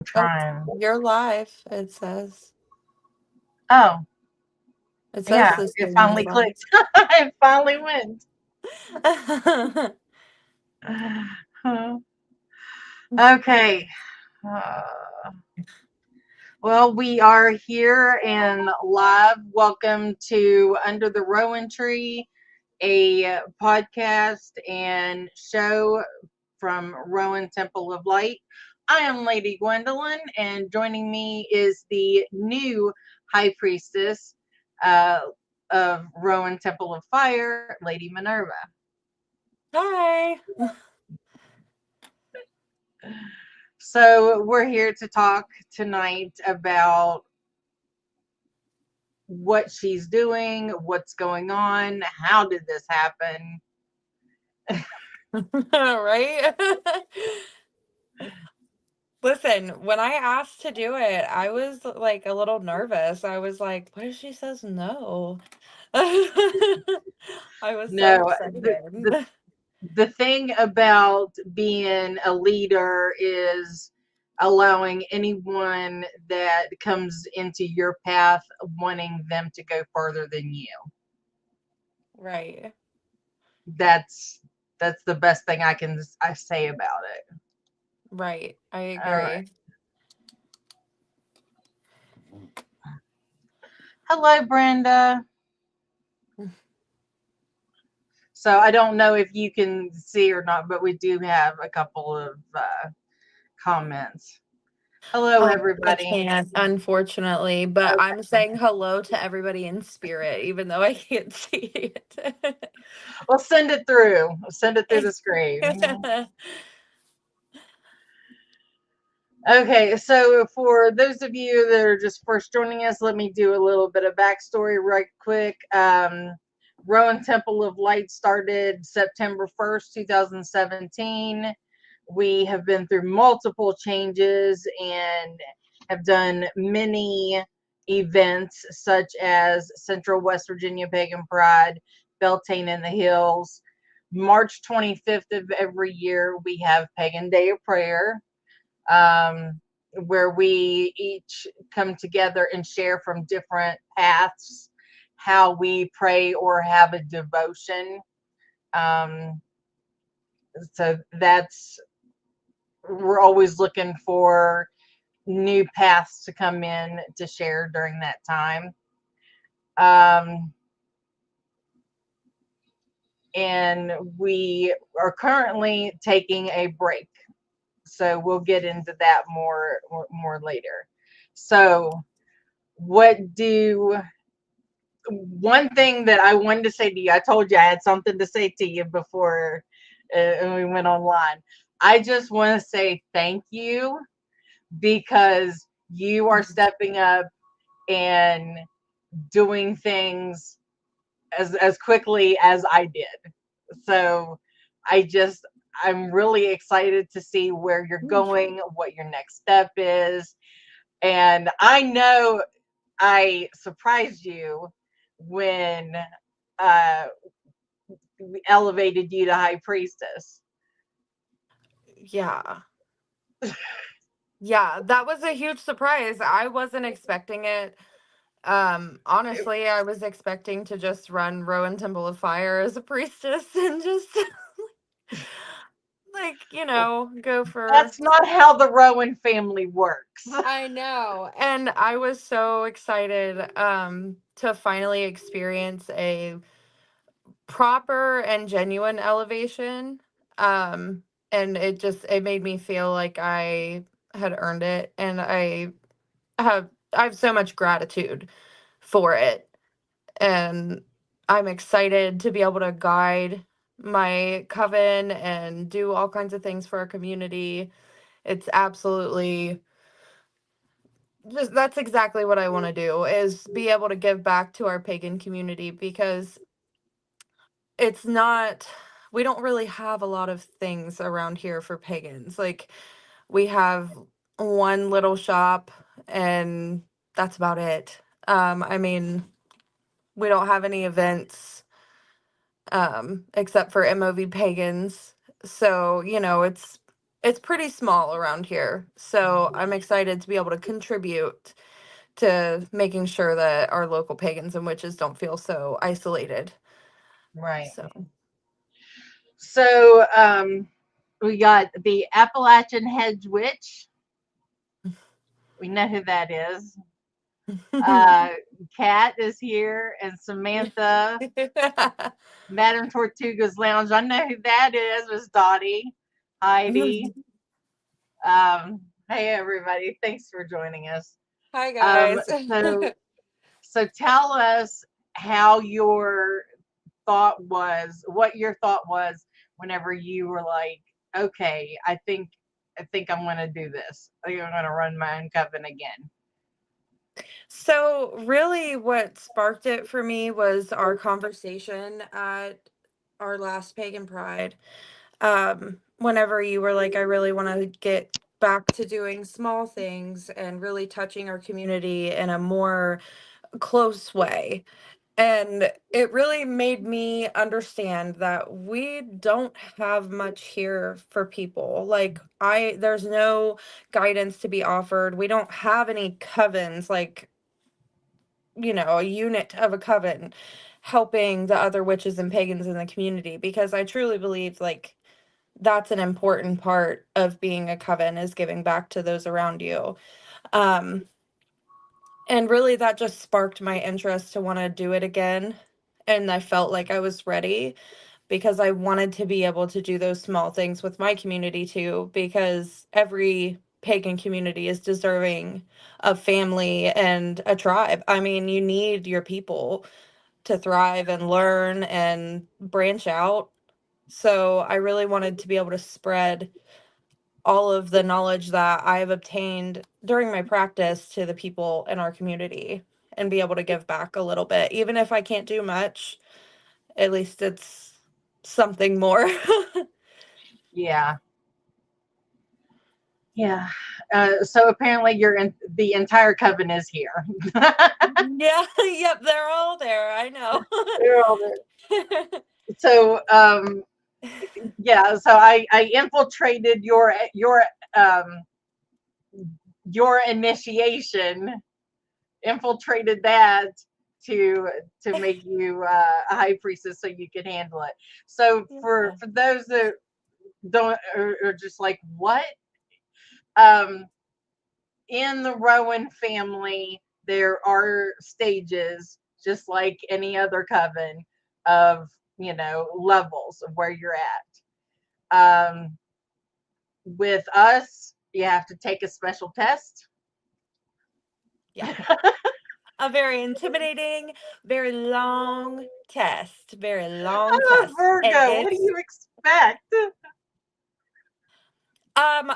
Oh, Trying. you're live, it says. Oh, It says yeah, the it stream is finally live. clicked. It finally went. Okay. Uh, well, we are here and live. Welcome to Under the Rowan Tree, a podcast and show from Rowan Temple of Light. I am Lady Gwendolyn, and joining me is the new High Priestess uh, of Rowan Temple of Fire, Lady Minerva. Hi. So, we're here to talk tonight about what she's doing, what's going on, how did this happen. Right? Listen, when I asked to do it, I was like a little nervous. I was like, what if she says no? I was so No, excited. the thing about being a leader is allowing anyone that comes into your path wanting them to go further than you. Right. That's that's the best thing I say about it. Right. I All right. agree. Hello, Brenda. So I don't know if you can see or not, but we do have a couple of comments. Hello, I everybody. can't, unfortunately, but I'm saying hello to everybody in spirit, even though I can't see it. We'll send it through. We'll send it through the screen. Okay, so for those of you that are just first joining us, let me do a little bit of backstory right quick. Rowan Temple of Light started September 1st, 2017. We have been through multiple changes and have done many events such as Central West Virginia Pagan Pride, Beltane in the Hills. March 25th of every year, we have Pagan Day of Prayer, where we each come together and share from different paths how we pray or have a devotion. Um, so that's we're always looking for new paths to come in to share during that time. Um, and we are currently taking a break. So we'll get into that more later. So what do one thing that I wanted to say to you, I told you I had something to say to you before we went online. I just want to say thank you because you are stepping up and doing things as quickly as I did. So I just I'm really excited to see where you're going, what your next step is. And I know I surprised you when uh we elevated you to high priestess. Yeah. Yeah, that was a huge surprise. I wasn't expecting it. Honestly, I was expecting to just run Rowan Temple of Fire as a priestess and just like, go for. That's not how the Rowan family works. I know. And I was so excited to finally experience a proper and genuine elevation. Um and it made me feel like I had earned it, and I have so much gratitude for it. And I'm excited to be able to guide my coven and do all kinds of things for our community. It's absolutely just that's exactly what I want to do, is be able to give back to our pagan community, because it's not we don't really have a lot of things around here for pagans. Like, we have one little shop, and that's about it. I mean, we don't have any events except for MOV Pagans. So, it's it's pretty small around here. So I'm excited to be able to contribute to making sure that our local pagans and witches don't feel so isolated. Right. So So we got the Appalachian Hedge Witch. We know who that is. Uh, Kat is here, and Samantha, Madame Tortuga's Lounge. I know who that is. Was Dottie, Heidi. Hey everybody, thanks for joining us. Hi Um, guys. so so tell us how your thought was, what your thought was whenever you were like, okay, I think I'm gonna do this. I think I'm gonna run my own coven again. So really what sparked it for me was our conversation at our last pagan pride. Whenever you were like, I really want to get back to doing small things and really touching our community in a more close way. And it really made me understand that we don't have much here for people. Like there's no guidance to be offered. We don't have any covens, like, a unit of a coven helping the other witches and pagans in the community, because I truly believe like that's an important part of being a coven, is giving back to those around you. Um, and really that just sparked my interest to want to do it again. And I felt like I was ready because I wanted to be able to do those small things with my community too, because every pagan community is deserving of family and a tribe. I mean, you need your people to thrive and learn and branch out. So I really wanted to be able to spread all of the knowledge that I've obtained during my practice to the people in our community and be able to give back a little bit. Even if I can't do much, at least it's something more. Yeah, yeah. So apparently, the entire coven is here. Yeah, yep, they're all there. I know. They're all there. So yeah, so I infiltrated um your initiation, infiltrated that to make you a high priestess so you could handle it. So Yeah. for those that don't are just like what, um in the Rowan family there are stages just like any other coven of levels of where you're at. With us, you have to take a special test. Yeah. A very intimidating, very long test. Very long I'm a test. And Virgo. What do it's you expect?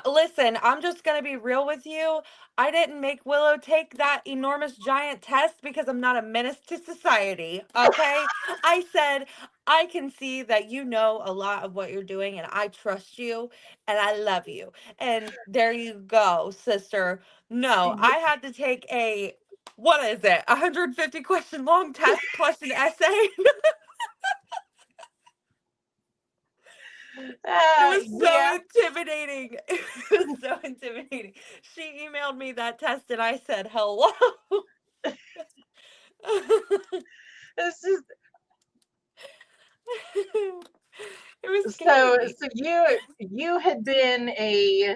listen, I'm just gonna be real with you. I didn't make Willow take that enormous giant test because I'm not a menace to society. Okay? I said, I can see that you know a lot of what you're doing and I trust you and I love you. And there you go, sister. No, I had to take a what is it? 150 question long test plus an essay. It was so Yeah. intimidating. It was so intimidating. She emailed me that test and I said hello. This is It was so. scary. So you had been a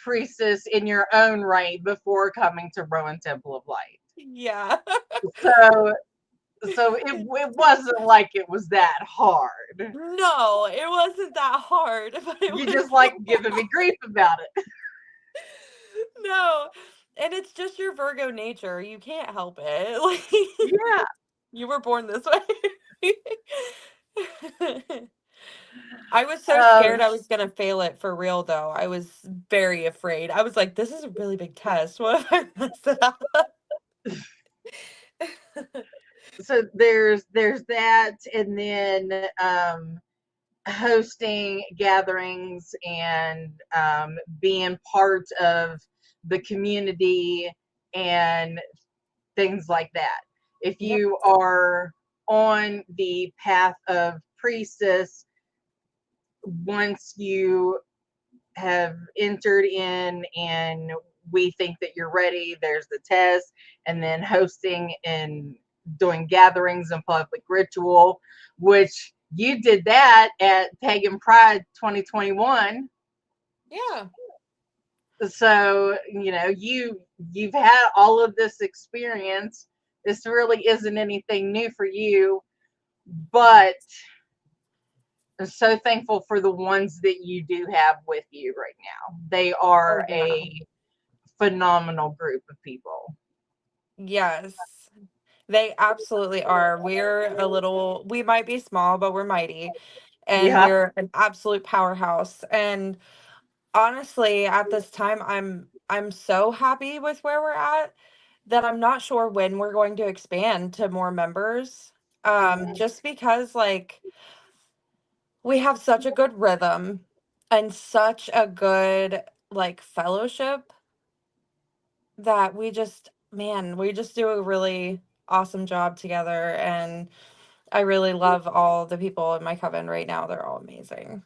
priestess in your own right before coming to Rowan Temple of Light. Yeah. So it wasn't like it was that hard. No, it wasn't that hard, but it You was just like giving me grief about it. no. And it's just your Virgo nature. You can't help it. Like Yeah. you were born this way. I was so Um, scared I was gonna fail it for real though. I was very afraid. I was like, this is a really big test. What if I mess it up? so there's that, and then hosting gatherings and being part of the community and things like that. If Yep. you are on the path of priestess, once you have entered in, and we think that you're ready. There's the test, and then hosting and doing gatherings and public ritual, which you did that at Pagan Pride 2021. Yeah. So you've had all of this experience. This really isn't anything new for you, but I'm so thankful for the ones that you do have with you right now. They are Oh, yeah. a phenomenal group of people. Yes. They absolutely are. We might be small, but we're mighty. And Yeah. we're an absolute powerhouse. And honestly, at this time, I'm so happy with where we're at that I'm not sure when we're going to expand to more members. Mhm. Just because like we have such a good rhythm and such a good like fellowship that we just do a really awesome job together, and I really love all the people in my coven right now. They're all amazing.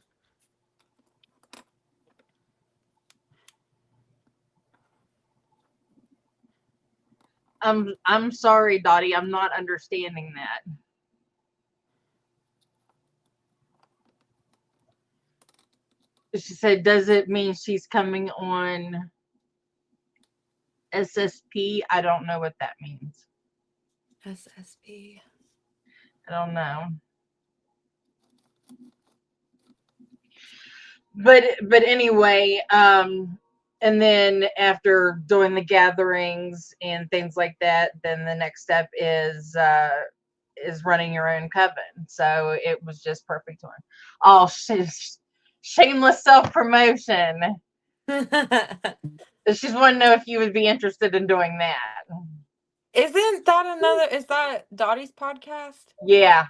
I'm sorry, Dottie. I'm not understanding that. She said, "Does it mean she's coming on SSP?" I don't know what that means. SSP. I don't know. But anyway, and then after doing the gatherings and things like that, then the next step is running your own coven. So it was just perfect time. Oh, shameless self promotion. She just want to know if you would be interested in doing that. Is that Dottie's podcast? Yeah.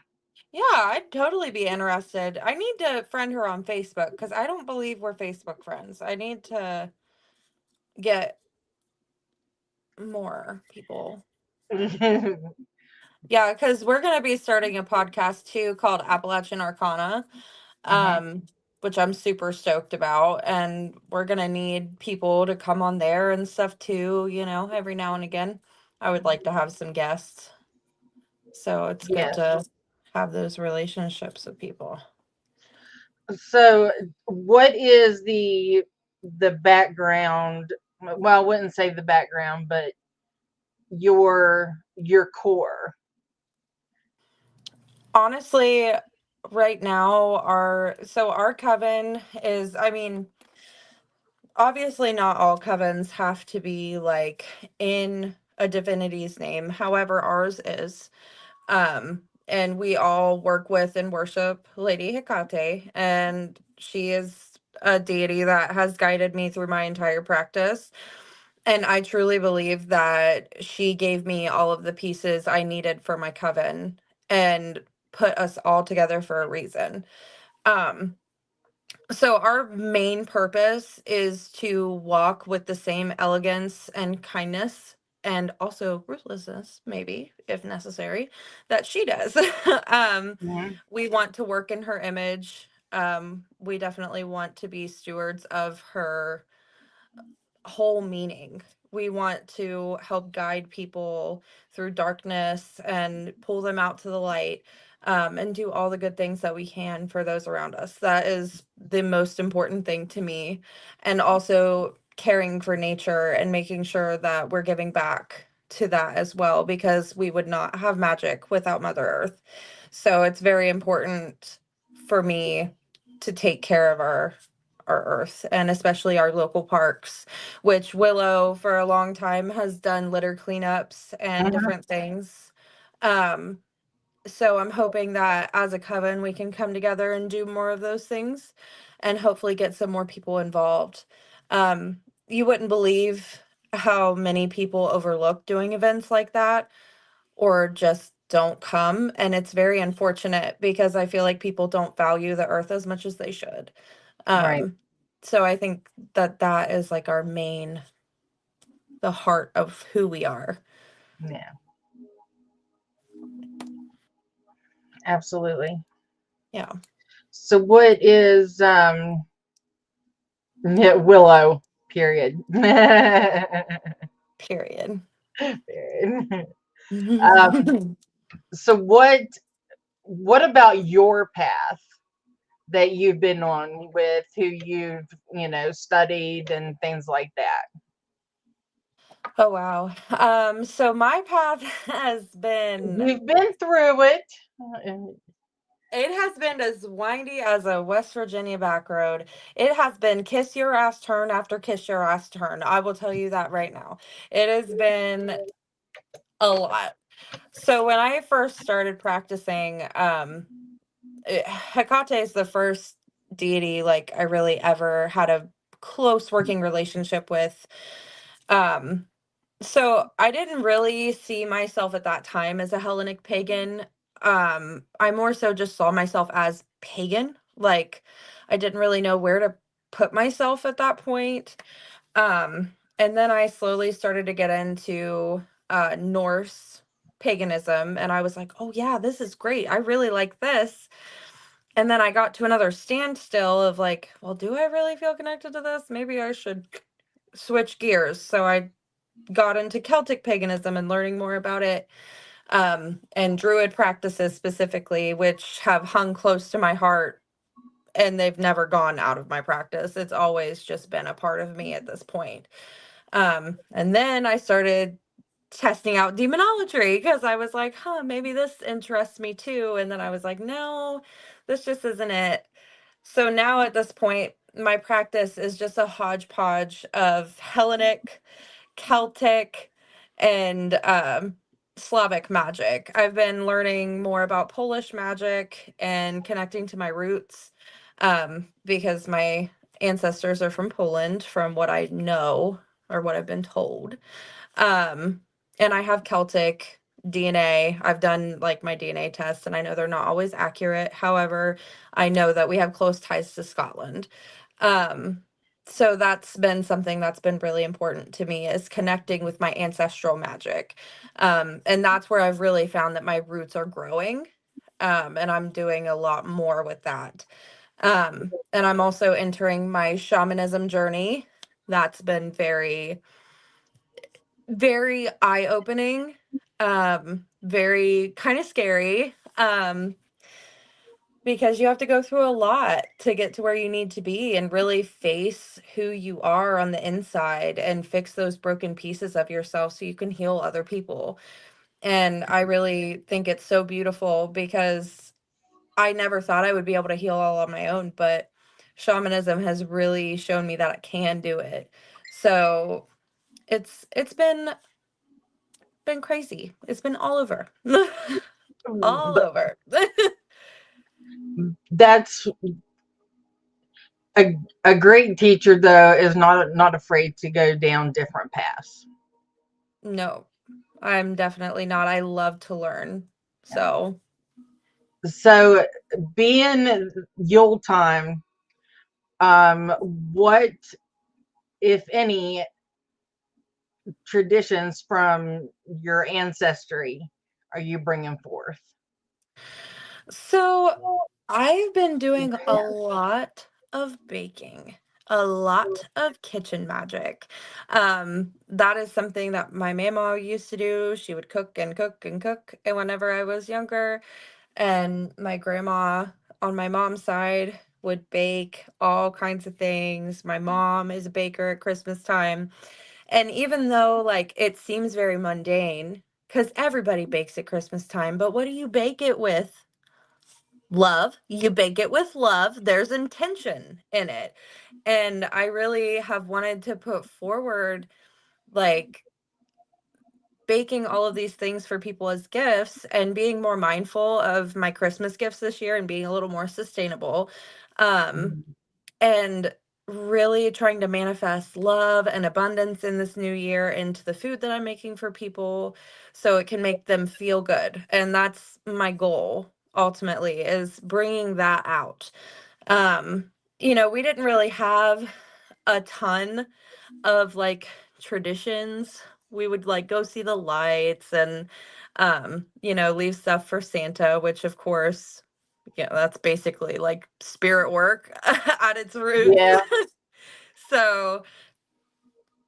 Yeah, I'd totally be interested. I need to friend her on Facebook because I don't believe we're Facebook friends. I need to get more people. Yeah, because we're gonna be starting a podcast too called Appalachian Arcana, Uh-huh. um, which I'm super stoked about, and we're gonna need people to come on there and stuff too. Every now and again, I would like to have some guests, so it's good Yes. to have those relationships with people. So, what is the background? Well, I wouldn't say the background, but your core. Honestly, right now, our coven is, I mean, obviously not all covens have to be like in a divinity's name. However, ours is. And we all work with and worship Lady Hecate, and she is a deity that has guided me through my entire practice. And I truly believe that she gave me all of the pieces I needed for my coven and put us all together for a reason. Um, so our main purpose is to walk with the same elegance and kindness and also ruthlessness, maybe if necessary, that she does. Mhm. We want to work in her image. We definitely want to be stewards of her whole meaning. We want to help guide people through darkness and pull them out to the light, and do all the good things that we can for those around us. That is the most important thing to me. And also caring for nature and making sure that we're giving back to that as well, because we would not have magic without Mother Earth. So it's very important for me to take care of our earth, and especially our local parks, which Willow for a long time has done litter cleanups and Mhm. different things. Um, so I'm hoping that as a coven we can come together and do more of those things and hopefully get some more people involved. You wouldn't believe how many people overlook doing events like that or just don't come, and it's very unfortunate because I feel like people don't value the earth as much as they should. Right. Um, so I think that that is like the heart of who we are. Yeah. Absolutely. Yeah. So, what is Yeah, Willow. Period. Period. Period. Um, so what about your path that you've been on with who you've, studied and things like that? Oh wow. So my path has been You've been through it. it has been as windy as a West Virginia back road. It has been kiss your ass turn after kiss your ass turn. I will tell you that right now. It has been a lot. So when I first started practicing, Hecate is the first deity like I really ever had a close working relationship with. Um, so I didn't really see myself at that time as a Hellenic pagan. I more so just saw myself as pagan. Like I didn't really know where to put myself at that point. And then I slowly started to get into Norse paganism and I was like, "Oh yeah, this is great. I really like this." And then I got to another standstill of like, "Well, do I really feel connected to this? Maybe I should switch gears." So I got into Celtic paganism and learning more about it, and Druid practices specifically, which have hung close to my heart and they've never gone out of my practice. It's always just been a part of me at this point. And then I started testing out demonology because I was like, huh, maybe this interests me too. And then I was like, no, this just isn't it. So now at this point, my practice is just a hodgepodge of Hellenic, Celtic, and Slavic magic. I've been learning more about Polish magic and connecting to my roots, because my ancestors are from Poland, from what I know or what I've been told. Um, and I have Celtic DNA. I've done like my DNA tests and I know they're not always accurate. However, I know that we have close ties to Scotland. Um, so that's been something that's been really important to me is connecting with my ancestral magic. And that's where I've really found that my roots are growing. And I'm doing a lot more with that. And I'm also entering my shamanism journey. That's been very very eye-opening, very kind of scary, because you have to go through a lot to get to where you need to be and really face who you are on the inside and fix those broken pieces of yourself so you can heal other people. And I really think it's so beautiful because I never thought I would be able to heal all on my own, but shamanism has really shown me that I can do it. So it's been crazy. It's been all over. All But over. that's a great teacher though is not afraid to go down different paths. No, I'm definitely not. I love to learn. So, So being Yule time, what if any traditions from your ancestry are you bringing forth? so I've been doing a lot of baking, a lot of kitchen magic. That is something that my mama used to do. She would cook and cook and cook. And whenever I was younger, and my grandma on my mom's side would bake all kinds of things. My mom is a baker at Christmas time. And even though like it seems very mundane, because everybody bakes at Christmas time, but what do you bake it with? Love. You bake it with love. There's intention in it. And I really have wanted to put forward like baking all of these things for people as gifts and being more mindful of my Christmas gifts this year and being a little more sustainable. Um, and really trying to manifest love and abundance in this new year into the food that I'm making for people so it can make them feel good. And that's my goal ultimately is bringing that out. Um, we didn't really have a ton of like traditions. We would like go see the lights and leave stuff for Santa, which of course, that's basically like spirit work at its roots. Yeah. So,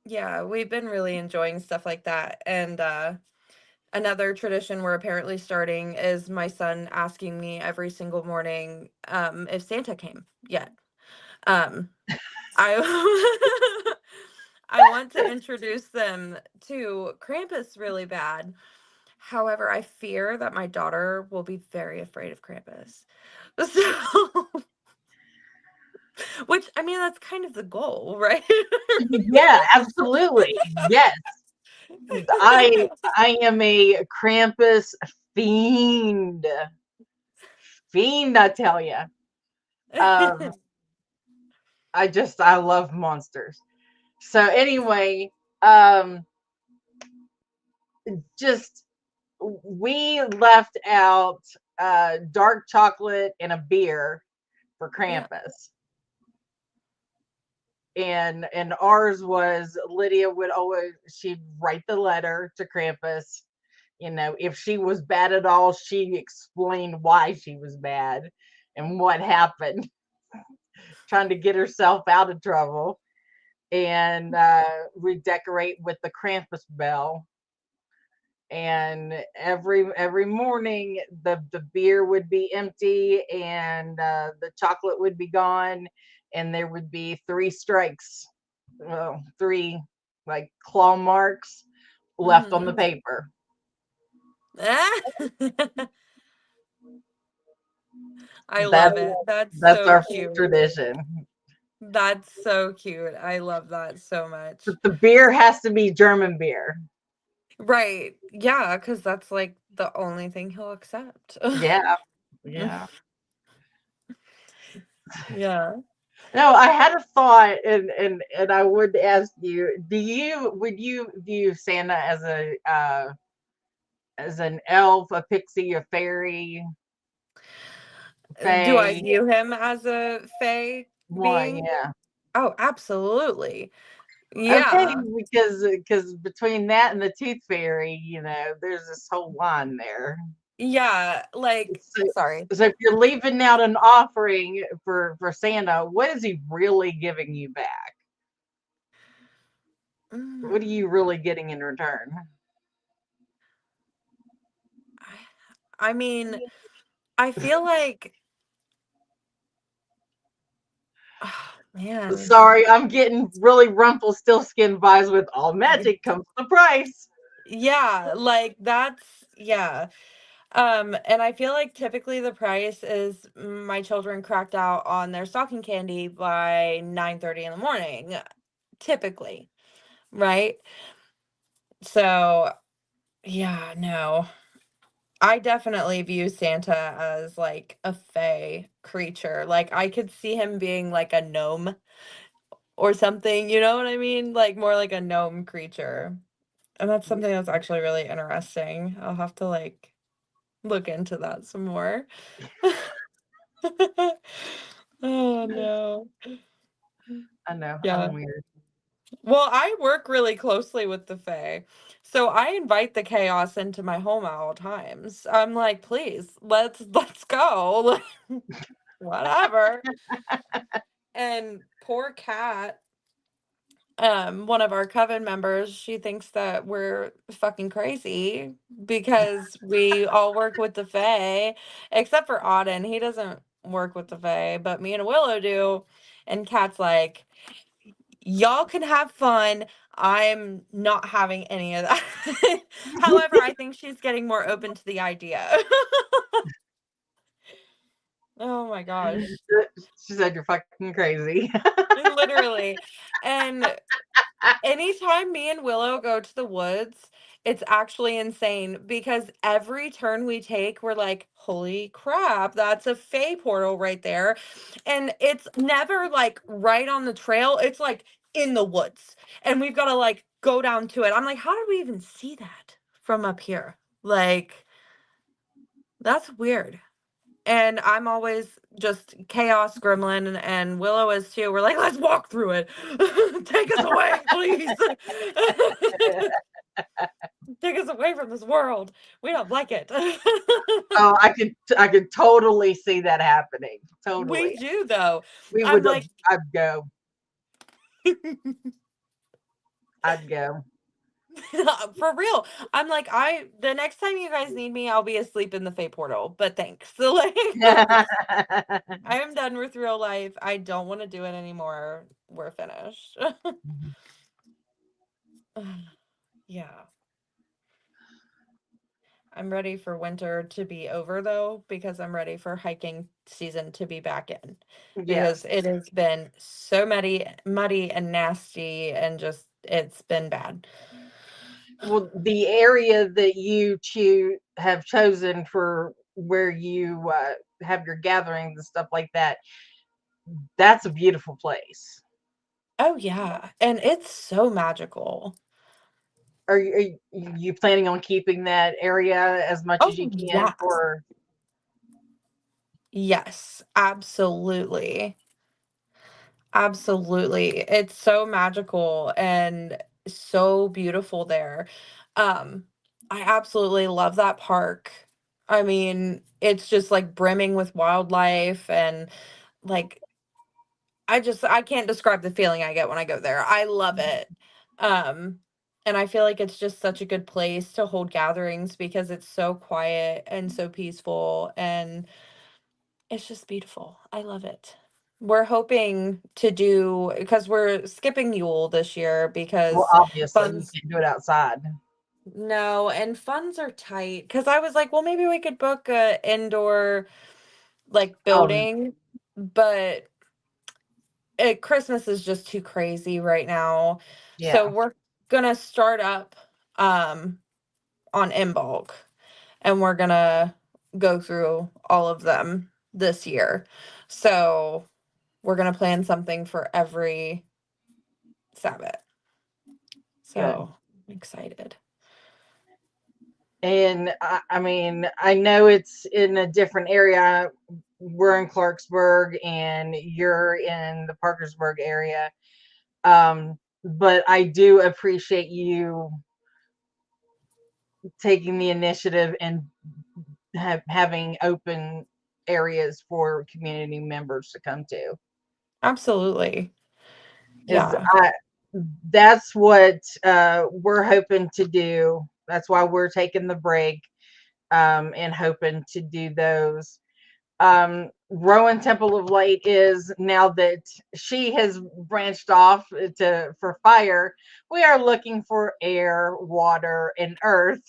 yeah, we've been really enjoying stuff like that. And another tradition we're apparently starting is my son asking me every single morning if Santa came yet. Um, I I want to introduce them to Krampus really bad. However, I fear that my daughter will be very afraid of Krampus. So, which I mean, that's kind of the goal, right? Yeah, absolutely. Yes. I I am a Krampus fiend. Fiend, I tell you. Um, I love monsters. So anyway, um, just we left out dark chocolate and a beer for Yeah. Krampus. And ours was Lydia would always she'd write the letter to Krampus. You know, if she was bad at all, she explained why she was bad and what happened, trying to get herself out of trouble. And we decorate with the Krampus bell. And every morning the beer would be empty and the chocolate would be gone, and there would be three strikes, well, three like claw marks left on the Hmm. paper. I That love it. That's that's so our cute. tradition. That's so cute. I love that so But much. the beer has to be German beer. Right. Yeah, because that's like the only thing he'll accept. Yeah, yeah. Yeah. No, I had a thought, and I would ask you: would you view Santa as an elf, a pixie, a fairy, Do I fae? view him as a fae One, being? yeah. Oh, absolutely. Okay, Yeah. because between that and the tooth fairy, there's this whole line there. Yeah. Like, So, sorry. so if you're leaving out an offering for Santa, what is he really giving you back? What are Mm, you really getting in return? I mean, I feel like, oh, man. Sorry, I'm getting really Rumpelstiltskin vibes with all magic comes the price. Yeah, like that's, yeah. And I feel like typically the price is my children cracked out on their stocking candy by 9:30 in the morning, typically, right? So, yeah, no. I definitely view Santa as like a fae creature. Like I could see him being like a gnome or something, you know what I mean? Like more like a gnome creature. And that's something that's actually really interesting. I'll have to like look into that some more. Oh no. I know, Yeah. I'm weird. Well, I work really closely with the Fae. So I invite the chaos into my home at all times. I'm like, please, let's go. Whatever. And poor Cat, one of our coven members, she thinks that we're fucking crazy because we all work with the Fae, except for Auden. He doesn't work with the Fae, but me and Willow do. And Cat's like, y'all can have fun. I'm not having any of that. However, I think she's getting more open to the idea. Oh my gosh. She said you're fucking crazy. Literally. And anytime me and Willow go to the woods, it's actually insane because every turn we take, we're like, holy crap, that's a Fey portal right there. And it's never like right on the trail, it's like in the woods. And we've got to like go down to it. I'm like, how did we even see that from up here? Like, that's weird. And I'm always just chaos gremlin, and Willow is too. We're like, let's walk through it. Take us away, please. Take us away from this world. We don't like it. Oh, I could totally see that happening. We Totally. do though. We I'm would like, I'd go. I'd go. For real. I'm like, the next time you guys need me, I'll be asleep in the Fate portal. But thanks. So like I am done with real life. I don't want to do it anymore. We're finished. Yeah. I'm ready for winter to be over though, because I'm ready for hiking season to be back in. Yes. Because it has been so muddy and nasty and just it's been bad. Well, the area that you have chosen for where you have your gatherings and stuff like that, that's a beautiful place. Oh yeah. And it's so magical. Are you planning on keeping that area as much as you Oh can yes. for? Yes, absolutely. Absolutely. It's so magical and so beautiful there. Um, I absolutely love that park. I mean, it's just like brimming with wildlife and like I can't describe the feeling I get when I go there. I love it. Um, and I feel like it's just such a good place to hold gatherings because it's so quiet and so peaceful and it's just beautiful. I love it. We're hoping to do because we're skipping Yule this year Well, because obviously you funds can't do it outside. no, and funds are tight. Because I was like, well, maybe we could book a indoor like Oh, building, but Christmas is just too crazy right now. So yeah, we're gonna start up um on in bulk and we're gonna go through all of them this year. So we're gonna plan something for every Sabbath. good. So I'm excited. And I mean, I know it's in a different area. We're in Clarksburg, and you're in the Parkersburg area. But I do appreciate you taking the initiative and having open areas for community members to come to. Absolutely. Is Yeah. I That's what we're hoping to do. That's why we're taking the break, and hoping to do those. Rowan Temple of Light is, now that she has branched off to for fire, we are looking for air, water, and earth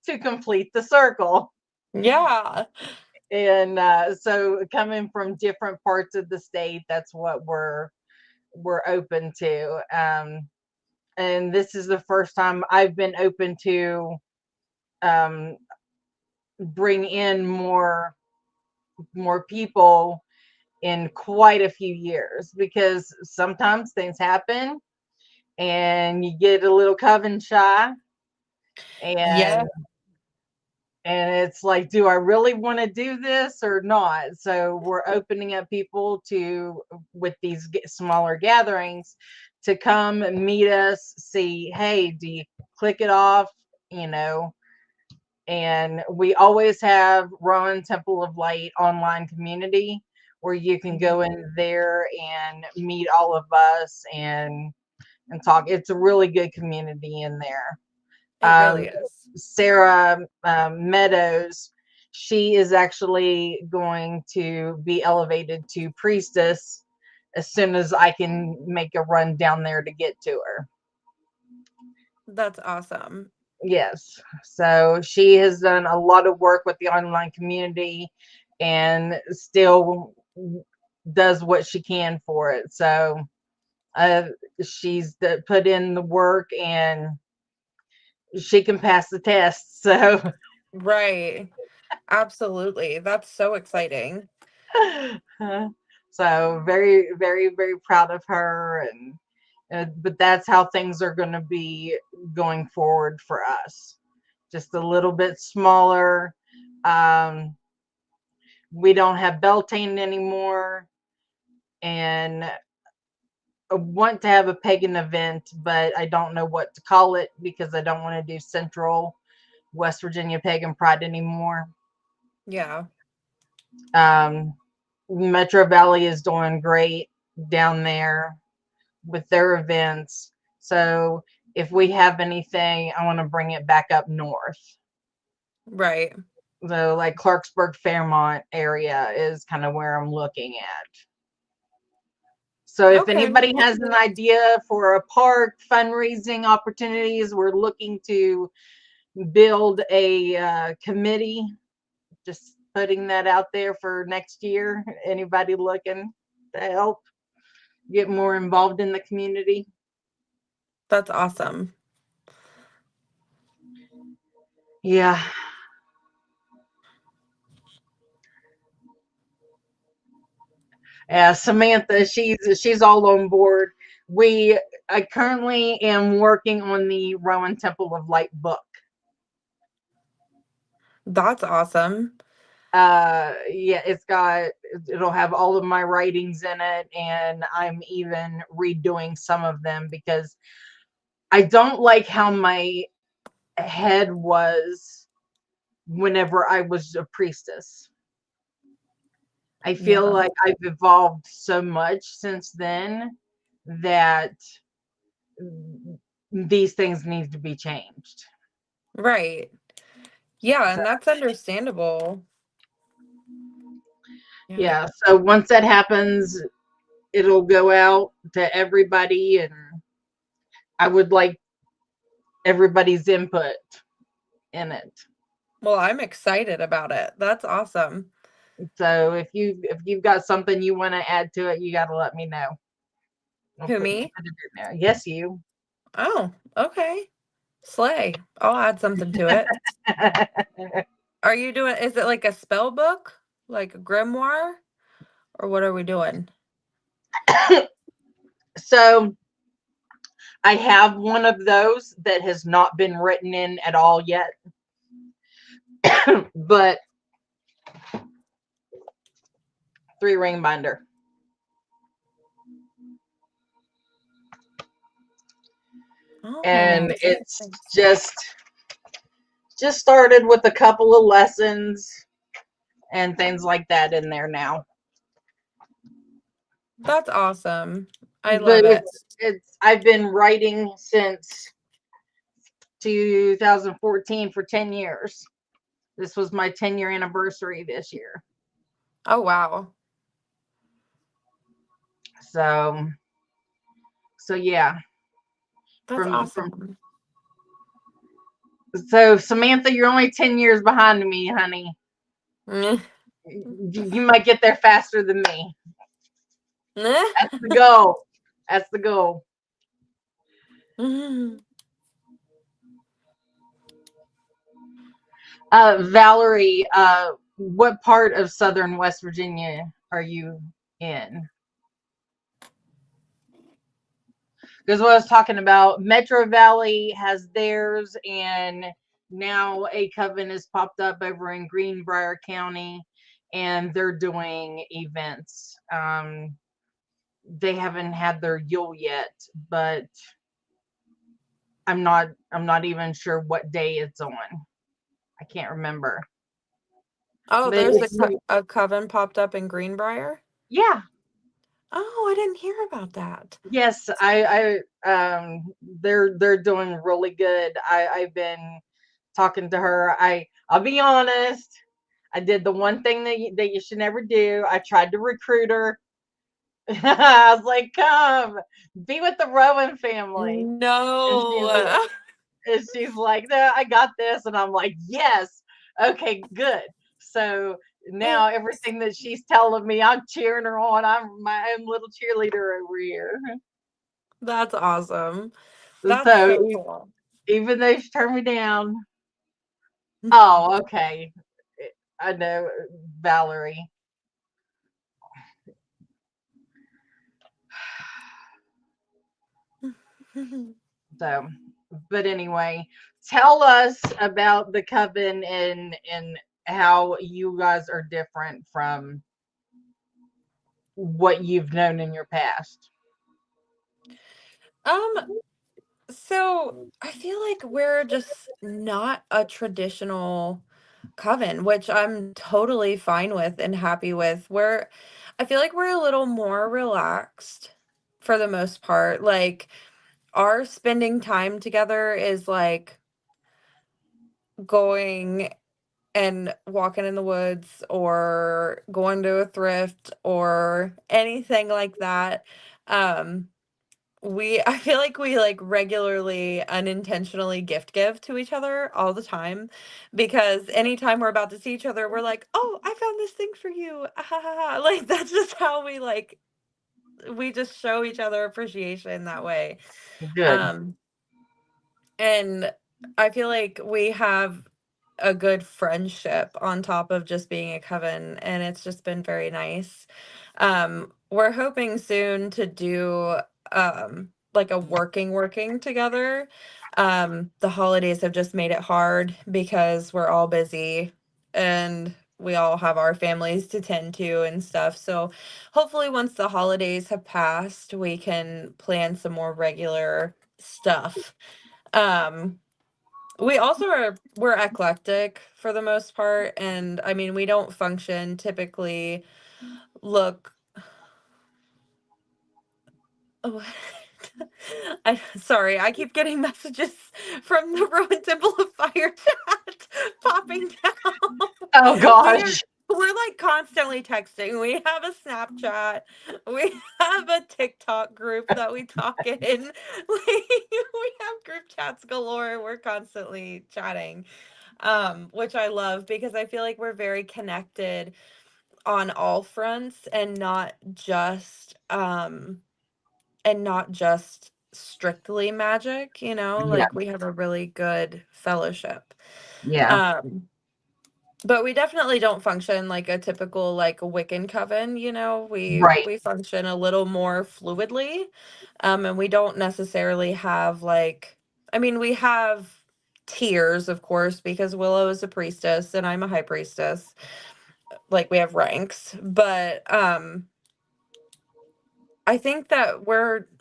to complete the circle. Yeah. And so coming from different parts of the state, that's what we're open to. And this is the first time I've been open to um, bring in more people in quite a few years, because sometimes things happen and you get a little coven shy, Yeah. and it's like, do I really want to do this or not? So we're opening up people to, with these smaller gatherings, to come meet us, see, hey, do you click it off, you know? And we always have Rowan Temple of Light online community where you can go Mhm. in there and meet all of us and talk. It's a really good community in there. It Um, really is. Sarah Meadows, she is actually going to be elevated to priestess as soon as I can make a run down there to get to her. That's awesome. Yes. So she has done a lot of work with the online community and still does what she can for it. So uh, she's put in the work, and she can pass the test. So Right. Absolutely. That's so exciting. so very, very, very proud of her. And but that's how things are going to be going forward for us. Just a little bit smaller. Um, we don't have Beltane anymore, and I want to have a pagan event, but I don't know what to call it because I don't want to do Central West Virginia Pagan Pride anymore. Yeah. Um, Metro Valley is doing great down there. with their events. So if we have anything, I want to bring it back up north. Right. So like Clarksburg, Fairmont area is kind of where I'm looking at. So if Okay. anybody has an idea for a park fundraising opportunities, we're looking to build a committee. Just putting that out there for next year. Anybody looking to help get more involved in the community? That's awesome. Yeah. Samantha, she's all on board. We I currently am working on the Rowan Temple of Light book. That's awesome. Yeah, it'll have all of my writings in it, and I'm even redoing some of them because I don't like how my head was whenever I was a priestess. I feel Yeah. like I've evolved so much since then that these things need to be changed. Right. Yeah, So, and that's understandable. Yeah. yeah, so once that happens, it'll go out to everybody, and I would like everybody's input in it. Well, I'm excited about it. That's awesome. So if you've got something you want to add to it, you got to let me know. I'll Who, put me? it in there. Yes, you. Oh, okay. Slay. I'll add something to it. Are you doing, is it like a spell book? Like a grimoire? Or what are we doing? So I have one of those that has not been written in at all yet, but 3 ring binder. And Oh, very it's nice. just started with a couple of lessons and things like that in there now. That's awesome. I But love it. it's I've been writing since 2014 for 10 years. This was my 10-year anniversary this year. Oh, wow. So yeah, That's from awesome. so Samantha, you're only 10 years behind me, honey. You might get there faster than me. That's the goal. That's the goal. Valerie, what part of southern West Virginia are you in? Because what I was talking about, Metro Valley has theirs, and now a coven has popped up over in Greenbrier County, and they're doing events. They haven't had their Yule yet, but I'm not even sure what day it's on. I can't remember. Oh, But there's a coven popped up in Greenbrier? yeah, Oh, I didn't hear about that. yes, they're doing really good. I've been talking to her. I'll be honest. I did the one thing that you should never do. I tried to recruit her. I was like, "Come, be with the Rowan family," and No. she's like, "No, I got this," and I'm like, "Yes, okay, good." So now everything that she's telling me, I'm cheering her on. I'm my own little cheerleader over here. That's awesome. That's So so cool. even though she turned me down, oh, okay, I know Valerie. So, but anyway, tell us about the coven and how you guys are different from what you've known in your past. Um, so I feel like we're just not a traditional coven, which I'm totally fine with and happy with. I feel like we're a little more relaxed. for the most part. Like our spending time together is like going and walking in the woods or going to a thrift or anything like that. Um, I feel like we like regularly unintentionally gift give to each other all the time because anytime we're about to see each other, we're like, "Oh, I found this thing for you." Ah, ha, ha, ha. Like that's just how we just show each other appreciation that way. Good. Um, and I feel like we have a good friendship on top of just being a coven, and it's just been very nice. We're hoping soon to do like a working together. The holidays have just made it hard because we're all busy and we all have our families to tend to and stuff. So hopefully once the holidays have passed, we can plan some more regular stuff. Um we're eclectic for the most part, and I mean, we don't function typically look oh, sorry, I keep getting messages from the Rowan Temple of Fire chat popping down. Oh We're gosh. we're like constantly texting. We have a Snapchat. We have a TikTok group that we talk in. We have group chats galore. We're constantly chatting. Which I love because I feel like we're very connected on all fronts and not just strictly magic, Yeah. like we have a really good fellowship. Yeah. Um, but we definitely don't function like a typical like Wiccan coven, Right. we function a little more fluidly. And we don't necessarily have like I mean, we have tiers, of course, because Willow is a priestess and I'm a high priestess. Like we have ranks, but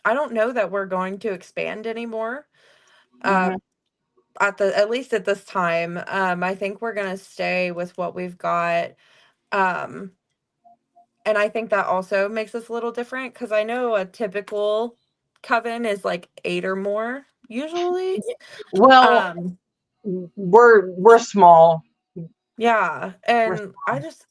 I don't know that we're going to expand anymore. Uh Hmm. at least at this time. I think we're gonna stay with what we've got. Um and I think that also makes us a little different because I know a typical coven is like 8 or more usually. Well, Um we're small. yeah, We're and small.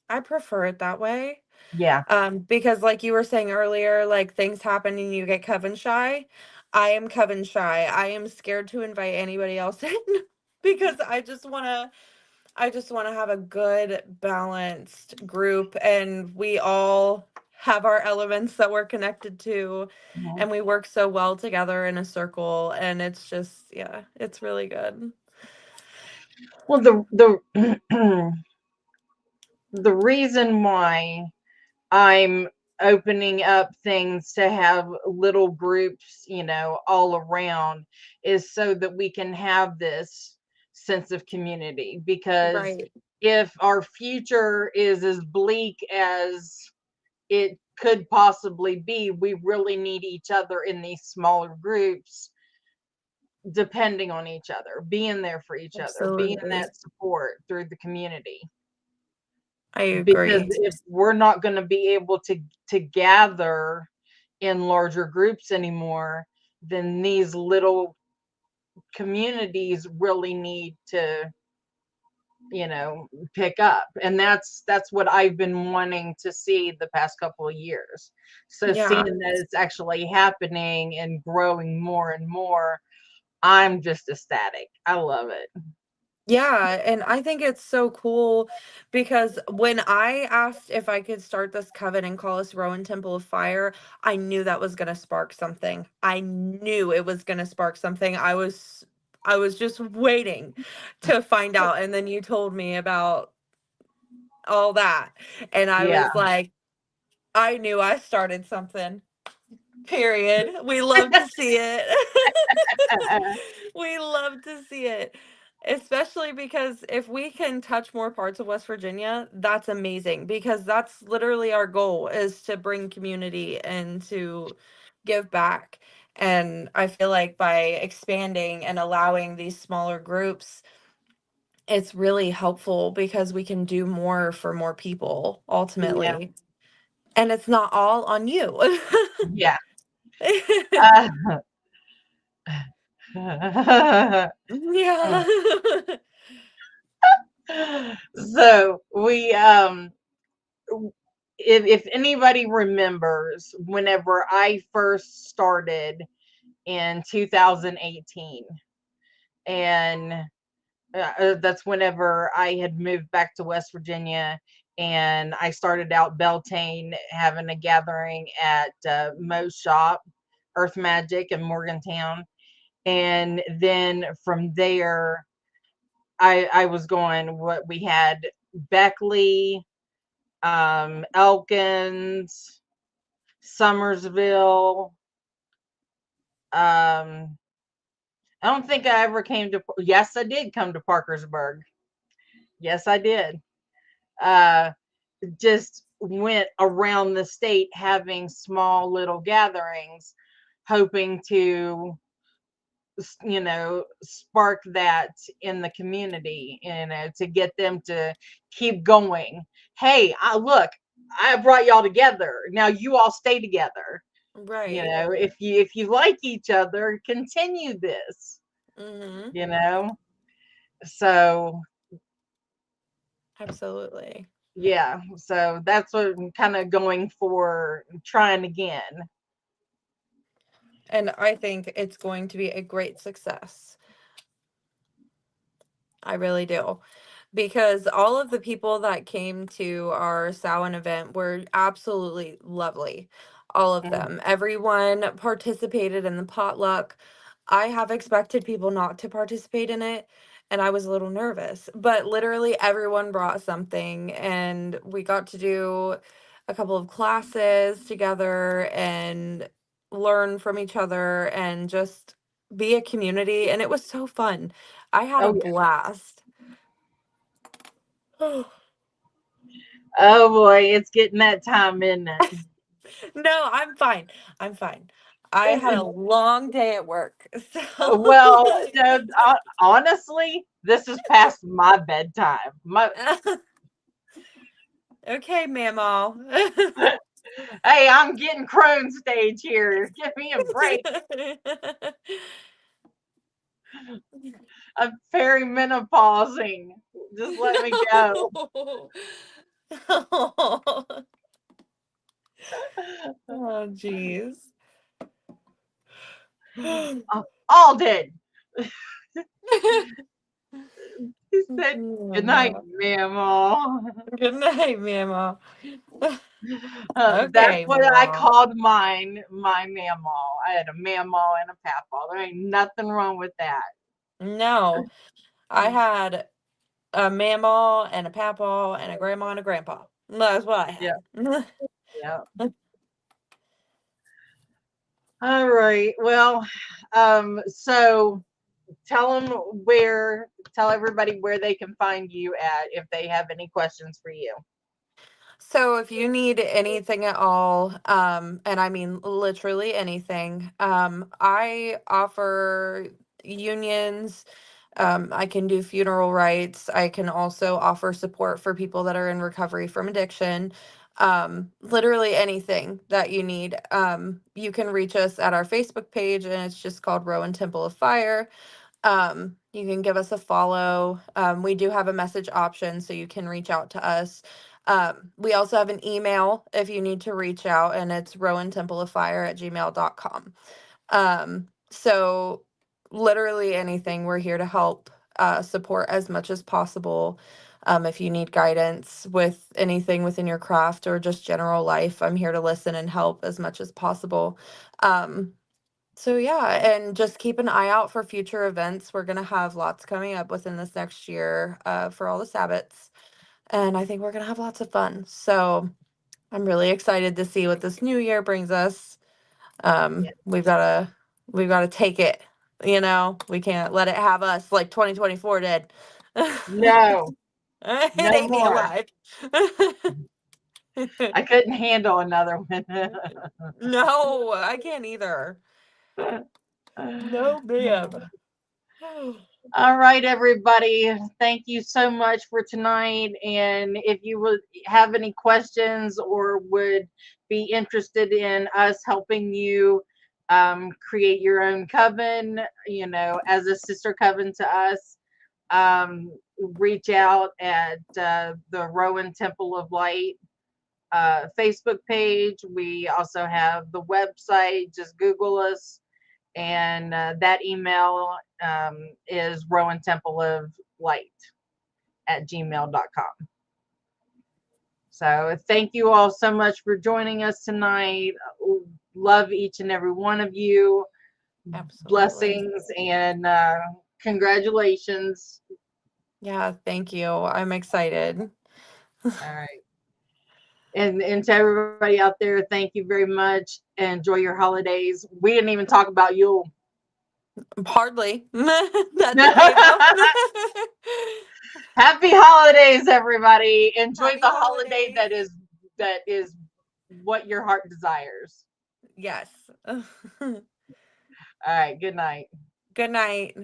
I prefer it that way. Yeah. Because like you were saying earlier, like things happen and you get coven shy. I am coven shy. I am scared to invite anybody else in because I just want to have a good balanced group and we all have our elements that we're connected to Mhm. and we work so well together in a circle and it's just yeah, it's really good. Well, the the reason why I'm opening up things to have little groups, all around is so that we can have this sense of community. Because Right. if our future is as bleak as it could possibly be, we really need each other in these smaller groups, depending on each other, being there for each other, being Absolutely. that support through the community. I Because agree. if we're not going to be able to gather in larger groups anymore, then these little communities really need to, pick up. And that's what I've been wanting to see the past couple of years. So seeing Yeah. that it's actually happening and growing more and more, I'm just ecstatic. I love it. Yeah, and I think it's so cool because when I asked if I could start this coven and call us Rowan Temple of Fire, I knew that was going to spark something. I knew it was going to spark something. I was just waiting to find out and then you told me about all that and I Yeah. was like, I knew I started something. Period. We love to see it. We love to see it. Especially because if we can touch more parts of West Virginia, that's amazing because that's literally our goal is to bring community and to give back. And I feel like by expanding and allowing these smaller groups, it's really helpful because we can do more for more people Yeah. ultimately. And it's not all on you. Yeah. Uh, Yeah. so we if anybody remembers whenever I first started in 2018, and that's whenever I had moved back to West Virginia, and I started out Beltane having a gathering at Mo's shop, Earth Magic in Morgantown, and then from there I was going. What we had, Beckley, Elkins, Summersville. Um, I don't think I ever came to. Yes, I did come to Parkersburg. Yes, I did. Uh, just went around the state having small little gatherings, hoping to, spark that in the community, to get them to keep going. Hey, look, I brought y'all together. Now you all stay together. Right. If you like each other, continue this. Hmm. You know. So Absolutely. yeah, so that's what I'm kind of going for, trying again. And I think it's going to be a great success. I really do. Because all of the people that came to our Samhain event were absolutely lovely. All of Mm. them. Everyone participated in the potluck. I have expected people not to participate in it, and I was a little nervous. But literally everyone brought something, and we got to do a couple of classes together and learn from each other and just be a community. And it was so fun. I had a Oh yeah. blast. Oh boy, it's getting that time, isn't No, I'm fine. I'm fine. I had a it? long day at work. So Well, honestly, this is past my bedtime. okay, Mamo. Hey, I'm getting crone stage here. Give me a break. I'm perimenopausing. Just let me go. No. Oh, jeez. All dead. He said, Oh, "Good night, no. Mama." Good night, Mamo. That's Okay, what I Mamo. called my mamaw. I had a mamaw and a papaw. There ain't nothing wrong with that. No, I had a mamaw and a papaw and a grandma and a grandpa. That's what I Yeah, had. yeah. All right. Well, so tell them tell everybody where they can find you at if they have any questions for you. So if you need anything at all, and I mean literally anything, I offer unions. I can do funeral rites. I can also offer support for people that are in recovery from addiction. Literally anything that you need. You can reach us at our Facebook page, and it's just called Rowan Temple of Fire. You can give us a follow. We do have a message option, so you can reach out to us. We also have an email if you need to reach out, and it's rowantempleoffire@gmail.com. So literally anything, we're here to help support as much as possible. If you need guidance with anything within your craft or just general life, I'm here to listen and help as much as possible. Um, so yeah, and just keep an eye out for future events. We're gonna have lots coming up within this next year for all the Sabbats, and I think we're gonna have lots of fun. So I'm really excited to see what this new year brings us. Yeah. We've gotta take it. We can't let it have us like 2024 did. No, It no ate me more. alive. I couldn't handle another one. No, I can't either. No, ma'am. All right, everybody. Thank you so much for tonight. And if you would have any questions or would be interested in us helping you create your own coven, as a sister coven to us. Reach out at the Rowan Temple of Light Facebook page. We also have the website. Just Google us, and that email is Rowan Temple of Light at gmail.com. So thank you all so much for joining us tonight. Love each and every one of you. Absolutely. Blessings and congratulations. Yeah, thank you. I'm excited. All right. And to everybody out there, thank you very much. Enjoy your holidays. We didn't even talk about Yule. Hardly. That's okay though. Happy holidays, everybody. Enjoy Happy the holiday holidays. that is what your heart desires. Yes. All right. Good night. Good night.